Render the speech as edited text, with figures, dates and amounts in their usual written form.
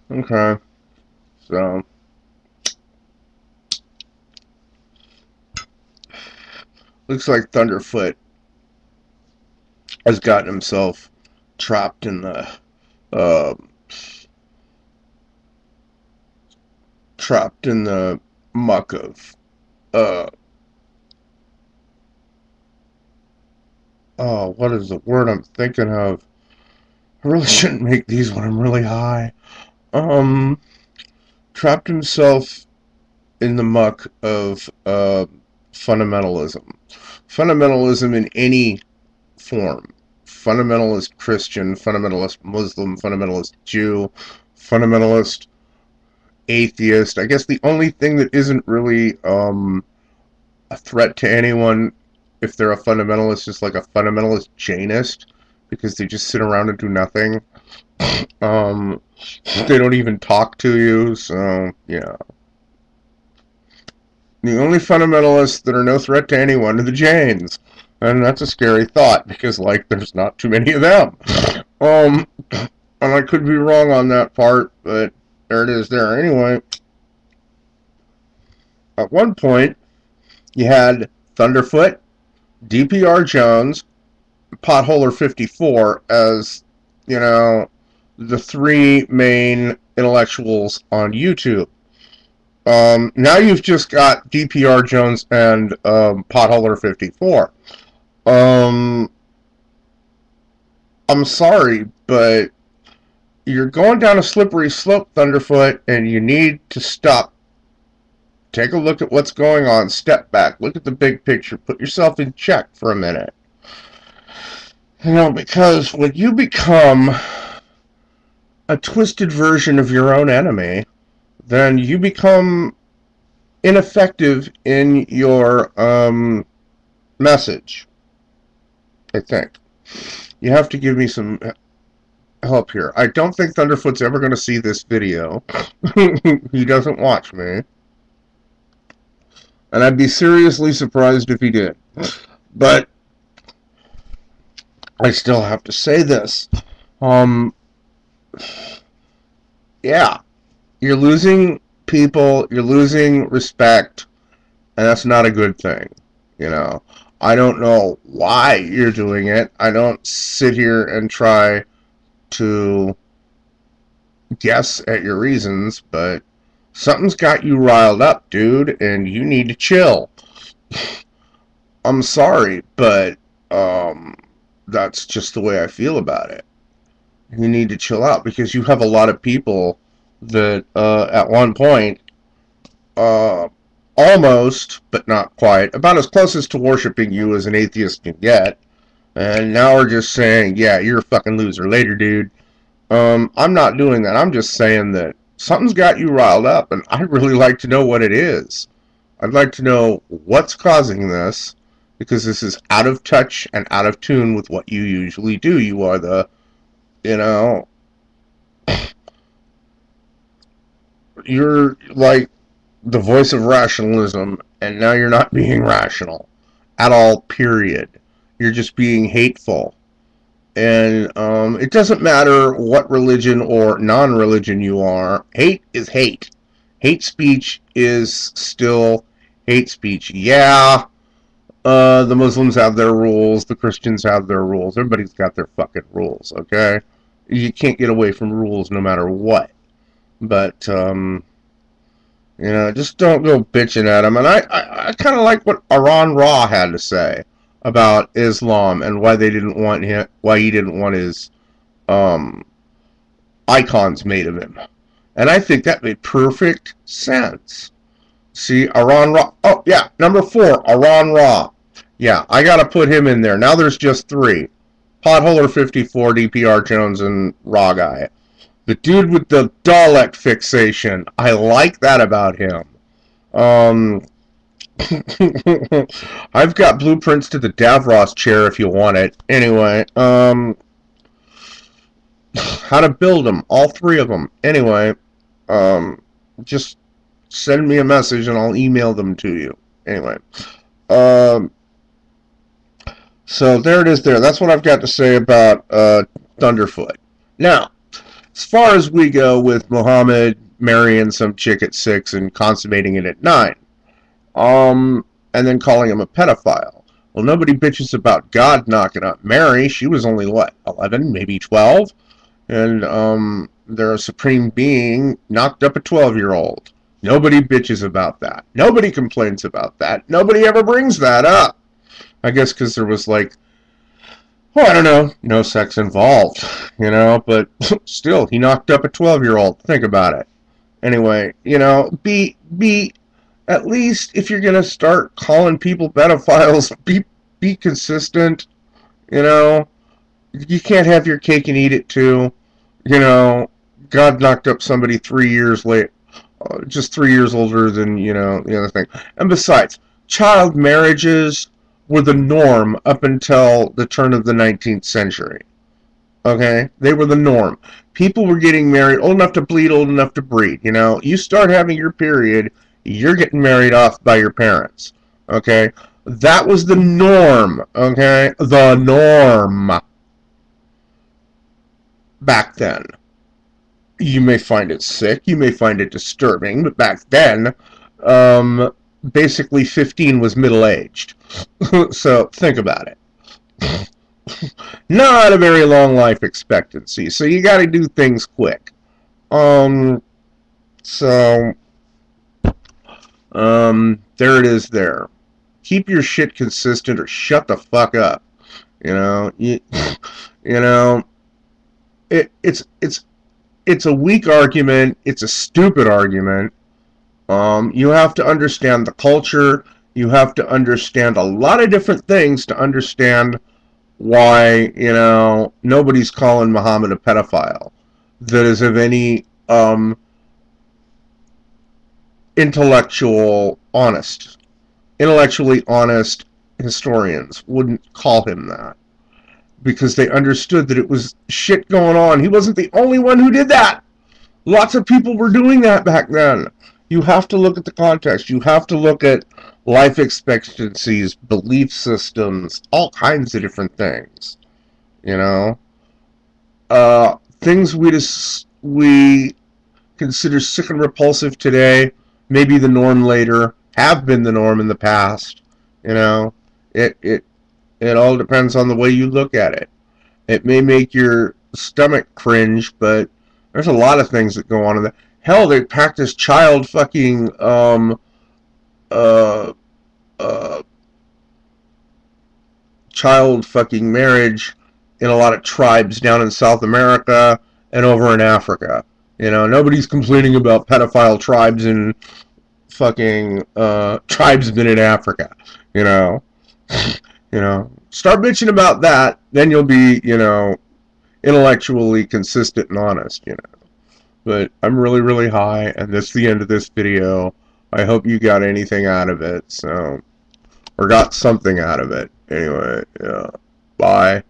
Okay, so looks like Thunderfoot has gotten himself trapped in the uh, muck of uh oh, what is the word I'm thinking of? I really shouldn't make these when I'm really high. Um, Trapped himself in the muck of fundamentalism. Fundamentalism in any form. Fundamentalist Christian, fundamentalist Muslim, fundamentalist Jew, fundamentalist atheist. I guess the only thing that isn't really a threat to anyone if they're a fundamentalist is like a fundamentalist Jainist because they just sit around and do nothing. Um, they don't even talk to you, so yeah. The only fundamentalists that are no threat to anyone are the Jains. And that's a scary thought because, like, there's not too many of them. Um, and I could be wrong on that part, but there it is there. Anyway, at one point, you had Thunderfoot, DPR Jones, Potholer54 as, you know, the three main intellectuals on YouTube. Now you've just got DPR Jones and Potholer54. Um, I'm sorry, but you're going down a slippery slope, Thunderfoot, and you need to stop. Take a look at what's going on. Step back. Look at the big picture. Put yourself in check for a minute. You know, because when you become a twisted version of your own enemy, then you become ineffective in your message. I think you have to give me some help here. I don't think Thunderfoot's ever going to see this video. He doesn't watch me, and I'd be seriously surprised if he did. But I still have to say this. Um, yeah, you're losing people, you're losing respect, and that's not a good thing. You know, I don't know why you're doing it. I don't sit here and try to guess at your reasons, but something's got you riled up, dude, and you need to chill. I'm sorry, but that's just the way I feel about it. You need to chill out because you have a lot of people that at one point uh, almost, but not quite, about as close as to worshiping you as an atheist can get, and now we're just saying, yeah, you're a fucking loser later, dude. I'm not doing that. I'm just saying that something's got you riled up, and I'd really like to know what it is. I'd like to know what's causing this, because this is out of touch and out of tune with what you usually do. You are the, you know, you're like the voice of rationalism, and now you're not being rational at all, period. You're just being hateful. And it doesn't matter what religion or non-religion you are. Hate is hate. Hate speech is still hate speech. Yeah, the Muslims have their rules. The Christians have their rules. Everybody's got their fucking rules, okay? You can't get away from rules no matter what. But, you know, just don't go bitching at them. And I kind of like what Iran Ra had to say about Islam and why they didn't want him, why he didn't want his um, icons made of him. And I think that made perfect sense. See, Iran Ra. Oh, yeah, number 4, Iran Ra. Yeah, I got to put him in there. Now there's just 3. Potholer54, DPR Jones, and Raw Guy. The dude with the Dalek fixation. I like that about him. Um, I've got blueprints to the Davros chair if you want it. Anyway, how to build them, all 3 of them. Anyway, just send me a message and I'll email them to you. Anyway, um, so there it is there. That's what I've got to say about Thunderfoot. Now, as far as we go with Muhammad marrying some chick at 6 and consummating it at 9. And then calling him a pedophile. Well, nobody bitches about God knocking up Mary. She was only, what, 11, maybe 12? And, their supreme being knocked up a 12-year-old. Nobody bitches about that. Nobody complains about that. Nobody ever brings that up. I guess because there was, like, well, I don't know, no sex involved, you know, but still, he knocked up a 12-year-old. Think about it. Anyway, you know, at least if you're going to start calling people pedophiles, be consistent, you know. You can't have your cake and eat it too. You know, God knocked up somebody 3 years late, just 3 years older than, you know, the other thing. And besides, child marriages were the norm up until the turn of the 19th century. Okay? They were the norm. People were getting married old enough to bleed, old enough to breed. You know, you start having your period, you're getting married off by your parents. Okay? That was the norm. Okay? The norm. Back then. You may find it sick, you may find it disturbing, but back then, basically 15 was middle-aged. So, think about it. Not a very long life expectancy, so you gotta do things quick. There it is there. Keep your shit consistent or shut the fuck up. You know, you know, it's a weak argument, it's a stupid argument. You have to understand the culture, you have to understand a lot of different things to understand why, you know, nobody's calling Muhammad a pedophile that is of any intellectually honest historians wouldn't call him that, because they understood that it was shit going on. He wasn't the only one who did that. Lots of people were doing that back then. You have to look at the context. You have to look at life expectancies, belief systems, all kinds of different things. You know? Things we consider sick and repulsive today, maybe the norm later, have been the norm in the past. You know? It all depends on the way you look at it. It may make your stomach cringe, but there's a lot of things that go on in that. Hell, they practice child fucking child fucking marriage in a lot of tribes down in South America and over in Africa. You know, nobody's complaining about pedophile tribes in fucking tribesmen in Africa. You know. You know, start bitching about that, then you'll be, you know, intellectually consistent and honest, you know. But I'm really, really high, and that's the end of this video. I hope you got anything out of it, so, or got something out of it. Anyway, yeah, bye.